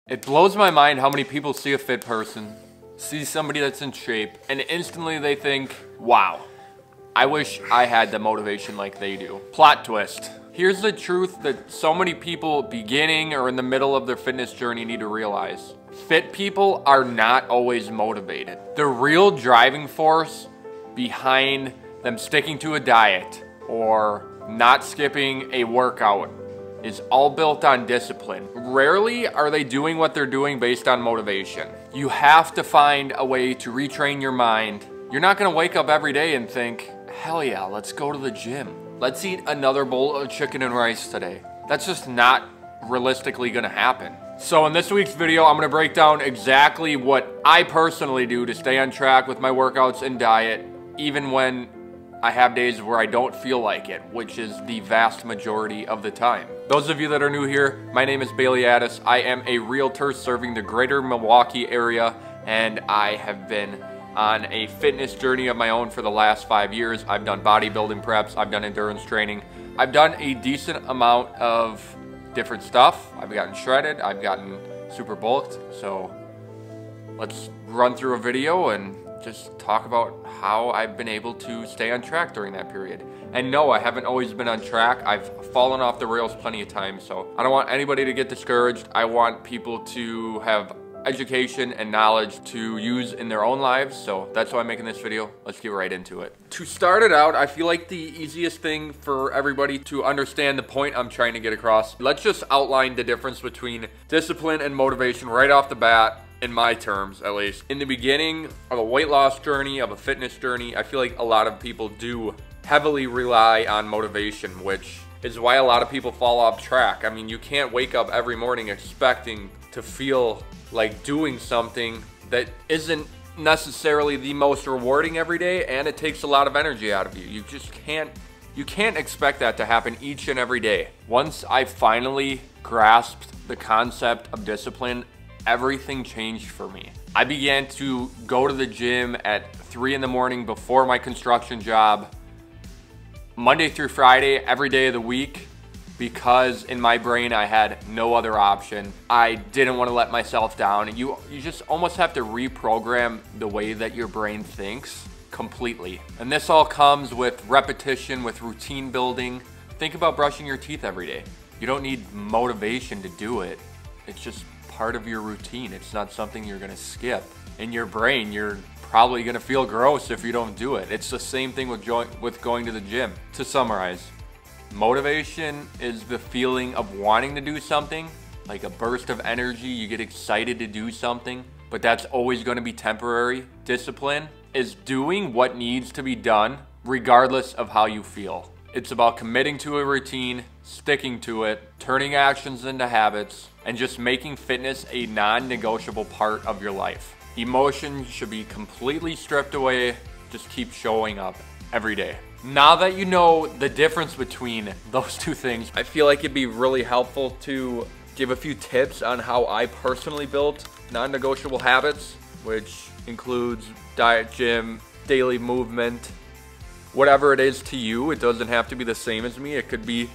It blows my mind how many people see a fit person, see somebody that's in shape, and instantly they think, wow, I wish I had the motivation like they do. Plot twist. Here's the truth that so many people beginning or in the middle of their fitness journey need to realize. Fit people are not always motivated. The real driving force behind them sticking to a diet or not skipping a workout is all built on discipline. Rarely are they doing what they're doing based on motivation. You have to find a way to retrain your mind. You're not gonna wake up every day and think, hell yeah, let's go to the gym. Let's eat another bowl of chicken and rice today. That's just not realistically gonna happen. So in this week's video, I'm gonna break down exactly what I personally do to stay on track with my workouts and diet, even when I have days where I don't feel like it, which is the vast majority of the time. Those of you that are new here, my name is Bailey Addis. I am a realtor serving the greater Milwaukee area, and I have been on a fitness journey of my own for the last 5 years. I've done bodybuilding preps, I've done endurance training. I've done a decent amount of different stuff. I've gotten shredded, I've gotten super bulked. So let's run through a video and just talk about how I've been able to stay on track during that period. And no, I haven't always been on track. I've fallen off the rails plenty of times, so I don't want anybody to get discouraged. I want people to have education and knowledge to use in their own lives, so that's why I'm making this video. Let's get right into it. To start it out, I feel like the easiest thing for everybody to understand the point I'm trying to get across, let's just outline the difference between discipline and motivation right off the bat. In my terms, at least. In the beginning of a weight loss journey, of a fitness journey, I feel like a lot of people do heavily rely on motivation, which is why a lot of people fall off track. I mean, you can't wake up every morning expecting to feel like doing something that isn't necessarily the most rewarding every day, and it takes a lot of energy out of you. You just can't expect that to happen each and every day. Once I finally grasped the concept of discipline, everything changed for me. I began to go to the gym at 3 in the morning before my construction job, Monday through Friday, every day of the week, because in my brain I had no other option. I didn't want to let myself down. You just almost have to reprogram the way that your brain thinks completely. And this all comes with repetition, with routine building. Think about brushing your teeth every day. You don't need motivation to do it. It's just part of your routine. It's not something you're gonna skip. In your brain, you're probably gonna feel gross if you don't do it. It's the same thing with going to the gym. To summarize, motivation is the feeling of wanting to do something, like a burst of energy. You get excited to do something, but that's always gonna be temporary. Discipline is doing what needs to be done regardless of how you feel. It's about committing to a routine, sticking to it, turning actions into habits, and just making fitness a non-negotiable part of your life. Emotions should be completely stripped away. Just keep showing up every day. Now that you know the difference between those two things, I feel like it'd be really helpful to give a few tips on how I personally built non-negotiable habits, which includes diet, gym, daily movement, whatever it is to you. It doesn't have to be the same as me. It could be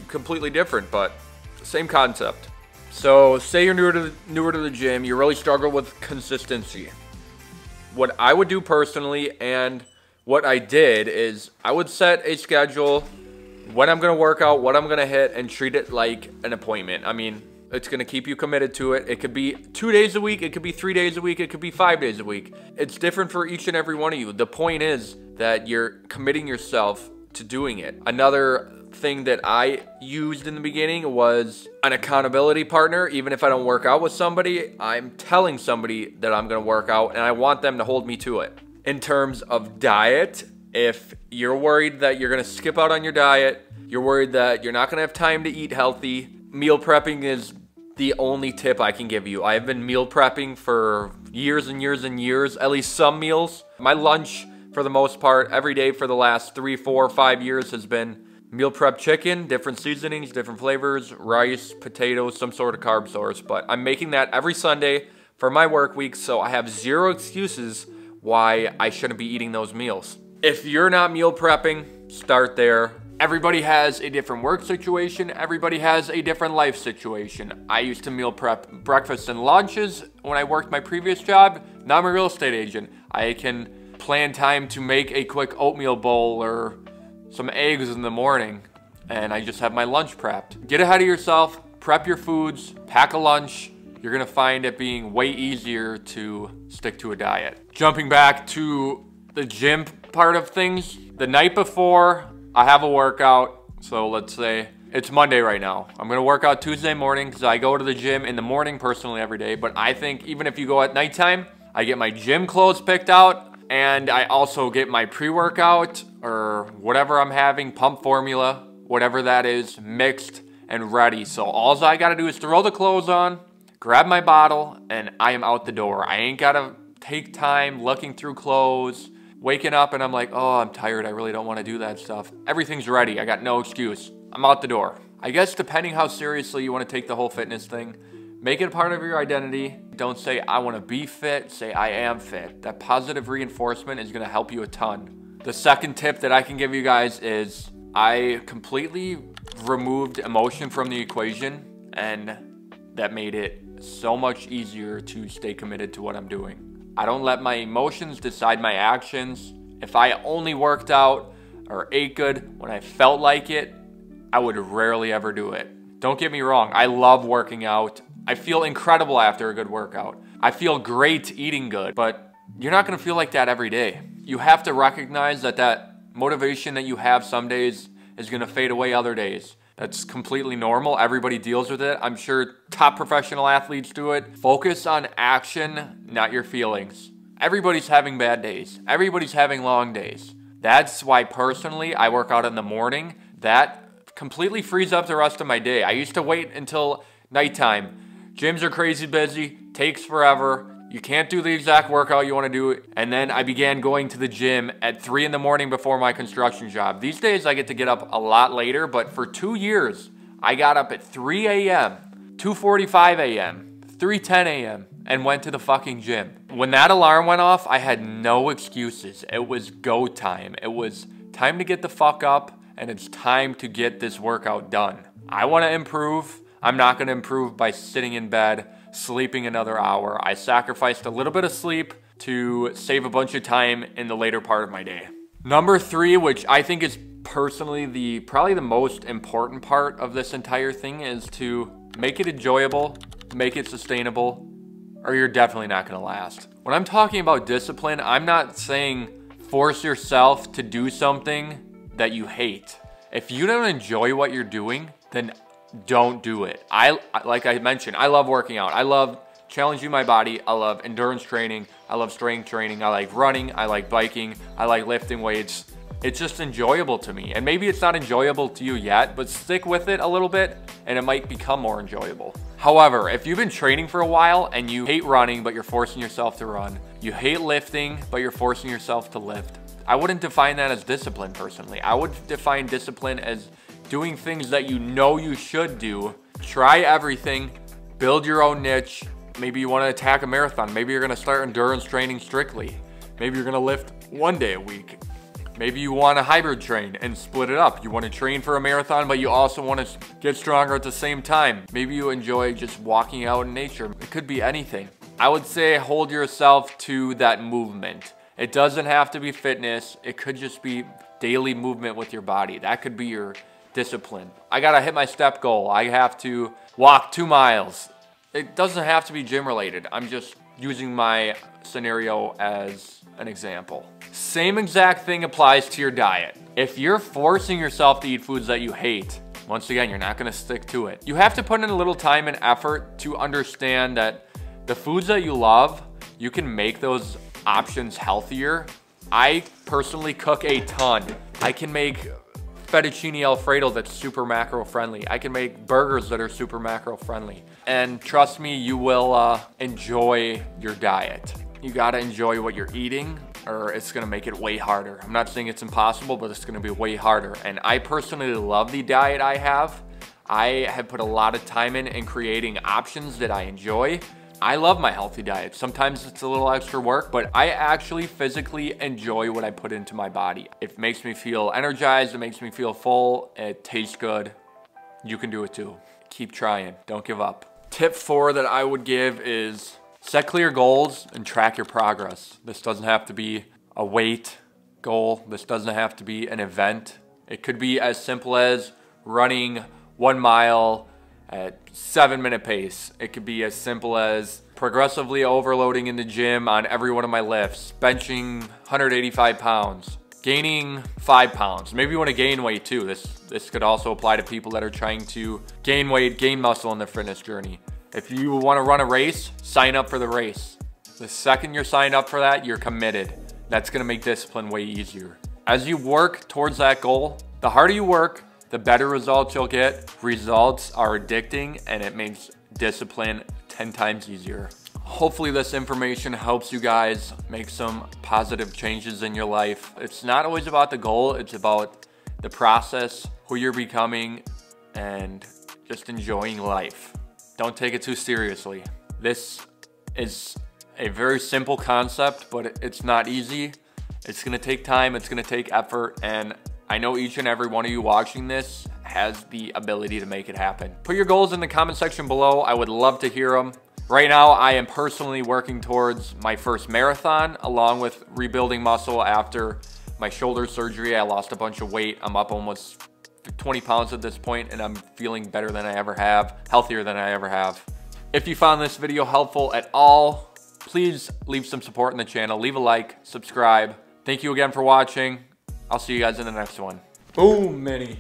completely different, but same concept. So say you're newer to the gym, you really struggle with consistency. What I would do personally, and what I did, is I would set a schedule, when I'm gonna work out, what I'm gonna hit, and treat it like an appointment. I mean, it's gonna keep you committed to it. It could be 2 days a week, it could be 3 days a week, it could be 5 days a week. It's different for each and every one of you. The point is that you're committing yourself to doing it. Another thing that I used in the beginning was an accountability partner. Even if I don't work out with somebody, I'm telling somebody that I'm gonna work out, and I want them to hold me to it. In terms of diet, if you're worried that you're gonna skip out on your diet, you're worried that you're not gonna have time to eat healthy, meal prepping is the only tip I can give you. I have been meal prepping for years and years and years, at least some meals. My lunch, for the most part, every day for the last 3, 4, 5 years has been meal prep chicken, different seasonings, different flavors, rice, potatoes, some sort of carb source. But I'm making that every Sunday for my work week, so I have zero excuses why I shouldn't be eating those meals. If you're not meal prepping, start there. Everybody has a different work situation. Everybody has a different life situation. I used to meal prep breakfast and lunches when I worked my previous job. Now I'm a real estate agent. I can plan time to make a quick oatmeal bowl or some eggs in the morning, and I just have my lunch prepped. Get ahead of yourself, prep your foods, pack a lunch. You're gonna find it being way easier to stick to a diet. Jumping back to the gym part of things, the night before, I have a workout. So let's say it's Monday right now. I'm gonna work out Tuesday morning because I go to the gym in the morning personally every day. But I think even if you go at nighttime, I get my gym clothes picked out and I also get my pre-workout or whatever I'm having, pump formula, whatever that is, mixed and ready. So all I gotta do is throw the clothes on, grab my bottle, and I am out the door. I ain't gotta take time looking through clothes, waking up and I'm like, oh, I'm tired. I really don't want to do that stuff. Everything's ready. I got no excuse. I'm out the door. I guess depending how seriously you want to take the whole fitness thing, make it a part of your identity. Don't say, I want to be fit. Say, I am fit. That positive reinforcement is going to help you a ton. The second tip that I can give you guys is I completely removed emotion from the equation, and that made it so much easier to stay committed to what I'm doing. I don't let my emotions decide my actions. If I only worked out or ate good when I felt like it, I would rarely ever do it. Don't get me wrong, I love working out. I feel incredible after a good workout. I feel great eating good, but you're not gonna feel like that every day. You have to recognize that that motivation that you have some days is gonna fade away other days. That's completely normal. Everybody deals with it. I'm sure top professional athletes do it. Focus on action, not your feelings. Everybody's having bad days. Everybody's having long days. That's why personally I work out in the morning. That completely frees up the rest of my day. I used to wait until nighttime. Gyms are crazy busy, takes forever. You can't do the exact workout you want to do. And then I began going to the gym at 3 in the morning before my construction job. These days I get to get up a lot later, but for 2 years, I got up at 3 a.m., 2:45 a.m., 3:10 a.m., and went to the fucking gym. When that alarm went off, I had no excuses. It was go time. It was time to get the fuck up, and it's time to get this workout done. I want to improve. I'm not going to improve by sitting in bed, sleeping another hour. I sacrificed a little bit of sleep to save a bunch of time in the later part of my day. Number 3, which I think is personally probably the most important part of this entire thing, is to make it enjoyable, make it sustainable, or you're definitely not gonna last. When I'm talking about discipline, I'm not saying force yourself to do something that you hate. If you don't enjoy what you're doing, then don't do it. Like I mentioned, I love working out. I love challenging my body. I love endurance training. I love strength training. I like running. I like biking. I like lifting weights. It's just enjoyable to me. And maybe it's not enjoyable to you yet, but stick with it a little bit and it might become more enjoyable. However, if you've been training for a while and you hate running, but you're forcing yourself to run, you hate lifting, but you're forcing yourself to lift, I wouldn't define that as discipline personally. I would define discipline as doing things that you know you should do. Try everything, build your own niche. Maybe you want to attack a marathon. Maybe you're going to start endurance training strictly. Maybe you're going to lift 1 day a week. Maybe you want to hybrid train and split it up. You want to train for a marathon, but you also want to get stronger at the same time. Maybe you enjoy just walking out in nature. It could be anything. I would say hold yourself to that movement. It doesn't have to be fitness. It could just be daily movement with your body. That could be your discipline. I gotta hit my step goal. I have to walk 2 miles. It doesn't have to be gym related. I'm just using my scenario as an example. Same exact thing applies to your diet. If you're forcing yourself to eat foods that you hate, once again, you're not gonna stick to it. You have to put in a little time and effort to understand that the foods that you love, you can make those options healthier. I personally cook a ton. I can make fettuccine alfredo that's super macro friendly. I can make burgers that are super macro friendly. And trust me, you will enjoy your diet. You gotta enjoy what you're eating or it's gonna make it way harder. I'm not saying it's impossible, but it's gonna be way harder. And I personally love the diet I have. I have put a lot of time in creating options that I enjoy, I love my healthy diet. Sometimes it's a little extra work, but I actually physically enjoy what I put into my body. It makes me feel energized, it makes me feel full, it tastes good. You can do it too. Keep trying, don't give up. Tip 4 that I would give is set clear goals and track your progress. This doesn't have to be a weight goal. This doesn't have to be an event. It could be as simple as running 1 mile at 7-minute pace. It could be as simple as progressively overloading in the gym on every one of my lifts, benching 185 pounds, gaining 5 pounds. Maybe you want to gain weight too. This could also apply to people that are trying to gain weight, gain muscle in their fitness journey. If you want to run a race, sign up for the race. The second you're signed up for that, you're committed. That's going to make discipline way easier. As you work towards that goal, the harder you work, the better results you'll get. Results are addicting and it makes discipline 10 times easier. Hopefully this information helps you guys make some positive changes in your life. It's not always about the goal, it's about the process, who you're becoming, and just enjoying life. Don't take it too seriously. This is a very simple concept, but it's not easy. It's gonna take time, it's gonna take effort, and I know each and every one of you watching this has the ability to make it happen. Put your goals in the comment section below. I would love to hear them. Right now, I am personally working towards my first marathon, along with rebuilding muscle after my shoulder surgery. I lost a bunch of weight. I'm up almost 20 pounds at this point, and I'm feeling better than I ever have, healthier than I ever have. If you found this video helpful at all, please leave some support in the channel. Leave a like, subscribe. Thank you again for watching. I'll see you guys in the next one. Boom, Minnie.